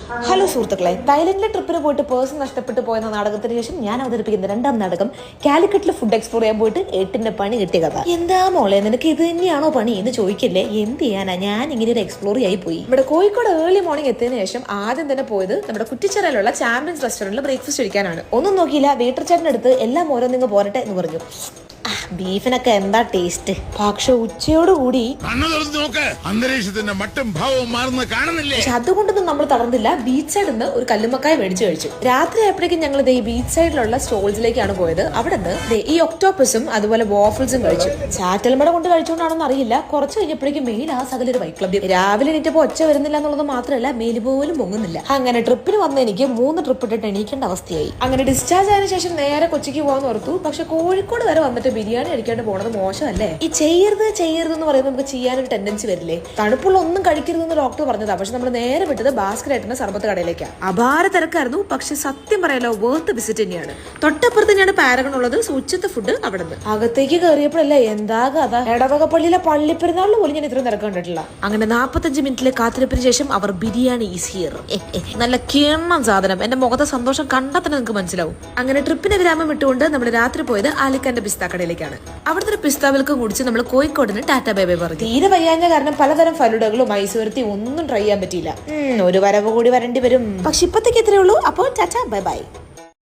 Hello സുഹൃത്തുക്കളെ, തായ്ലൻഡിലെ ട്രിപ്പിന് പോയിട്ട് പേഴ്സൺ നഷ്ടപ്പെട്ടു പോയെന്ന നാടകത്തിന് ശേഷം ഞാൻ അവതരിപ്പിക്കുന്ന രണ്ടാം നാടകം കാലിക്കറ്റിൽ ഫുഡ് എക്സ്പ്ലോർ ചെയ്യാൻ പോയിട്ട് 8ന്റെ പണി കിട്ടിയ കഥ. എന്താ മോളെ, നിനക്ക് ഇത് തന്നെയാണോ പണി എന്ന് ചോദിക്കല്ലേ. എന്ത് ചെയ്യാനാ, ഞാൻ ഇങ്ങനെ ഒരു എക്സ്പ്ലോർ ആയി പോയി. ഇവിടെ കോഴിക്കോട് ഏർലി മോർണിംഗ് എത്തിയതിനു ശേഷം ആദ്യം തന്നെ പോയത് നമ്മുടെ കുറ്റിച്ചെറയിലുള്ള ചാമ്പ്യൻസ് റെസ്റ്റോറന്റിൽ ബ്രേക്ക്ഫാസ്റ്റ് കഴിക്കാനാണ്. ഒന്നും നോക്കിയില്ല, വെയിറ്റർ ചേട്ടൻ്റെ അടുത്ത് എല്ലാം ഓരോന്നിങ്ങ് പോരട്ടെ എന്ന് പറഞ്ഞു. ബീഫിനൊക്കെ എന്താ ടേസ്റ്റ്. പക്ഷെ ഉച്ചയോടുകൂടി അന്തരീക്ഷത്തിന്റെ മട്ടും ഭാവവും മാറുന്ന കാണുന്നില്ലേ. പക്ഷെ അതുകൊണ്ടൊന്നും നമ്മൾ തളർന്നില്ല. ബീച്ച് സൈഡിൽ നിന്ന് ഒരു കല്ലുമക്കായ മേടിച്ചു കഴിച്ചു. രാത്രി ആയപ്പോഴേക്കും ഞങ്ങൾ ഈ ബീച്ച് സൈഡിലുള്ള സ്റ്റോൾസിലേക്കാണ് പോയത്. അവിടെ നിന്ന് ഈ ഒക്ടോപ്പസും അതുപോലെ വാഫിൾസും കഴിച്ചു. ചാറ്റൽമട കൊണ്ട് കഴിച്ചുകൊണ്ടാണെന്ന് അറിയില്ല, കുറച്ച് കഴിഞ്ഞപ്പോഴേക്കും മെയിൽ ആ സകലൊരു വൈക്ലബ്യം. രാവിലെ എണീറ്റപ്പോ ഒച്ച വരുന്നില്ല എന്നുള്ളത് മാത്രമല്ല, മെയിൽ പോലും പൊങ്ങുന്നില്ല. അങ്ങനെ ട്രിപ്പിന് വന്ന എനിക്ക് 3 ട്രിപ്പ് ഇട്ടിട്ട് എണീക്കേണ്ട അവസ്ഥയായി. അങ്ങനെ ഡിസ്ചാർജ് ആയതിനു ശേഷം നേരെ കൊച്ചിക്ക് പോകാൻ ഓർത്തു. പക്ഷെ കോഴിക്കോട് വരെ വന്നിട്ട് ബിരിയാണി കഴിക്കാണ്ട് പോണത് മോശമല്ലേ. ഈ ചെയ്യരുത് എന്ന് പറയുമ്പോൾ നമുക്ക് ചെയ്യാനൊരു ടെൻഡൻസി വരില്ലേ. തണുപ്പുള്ള ഒന്നും കഴിക്കരുതെന്ന് ഡോക്ടർ പറഞ്ഞതാ. പക്ഷെ നമ്മൾ നേരെ വിട്ടത് ഭാസ്കരേട്ടന്റെ സർബത്ത് കടയിലേക്കാണ്. അപാര തിരക്കായിരുന്നു, പക്ഷെ സത്യം പറയാലോ വേർത്ത് വിസിറ്റ് തന്നെയാണ്. തൊട്ടപ്പുറത്ത് തന്നെയാണ് പാരഗൺ ഉള്ളത്. ഉച്ചത്തെ ഫുഡ് അവിടെ നിന്ന് അകത്തേക്ക് കയറിയപ്പോഴല്ലേ എന്താ കഥ. എടവകപ്പള്ളിയിലെ പള്ളിപ്പെരുന്നാളിൽ പോലും ഞാൻ ഇത്രയും തിരക്ക് കണ്ടിട്ടില്ല. അങ്ങനെ 45 മിനിറ്റിലെ കാത്തിരിപ്പിന് ശേഷം അവർ ബിരിയാണി ഈസ് ഹിയർ. നല്ല കിണ്ണം സാധനം. എന്റെ മുഖത്തെ സന്തോഷം കണ്ടാൽ തന്നെ നിങ്ങൾക്ക് മനസ്സിലാവും. അങ്ങനെ ട്രിപ്പിന് വിരാമം ഇട്ടുകൊണ്ട് നമ്മൾ രാത്രി പോയത് ആലിക്കന്റെ പിസ്ത കടയിലേക്കാണ്. അവിടുത്തെ ഒരു പിസ്ത മിൽക്ക് കുടിച്ച് നമ്മൾ കോഴിക്കോടിന് ടാറ്റ ബൈ ബൈ പറഞ്ഞു. തീരെ വയ്യാഞ്ഞ കാരണം പലതരം ഫലുഡകളും ഐസുവരത്തി ഒന്നും ട്രൈ ചെയ്യാൻ പറ്റിയില്ല. ഒരു വരവ് കൂടി വരേണ്ടി വരും. പക്ഷെ ഇപ്പത്തേക്ക് എത്രയേ ഉള്ളൂ. അപ്പോൾ ടാറ്റ ബൈ ബൈ.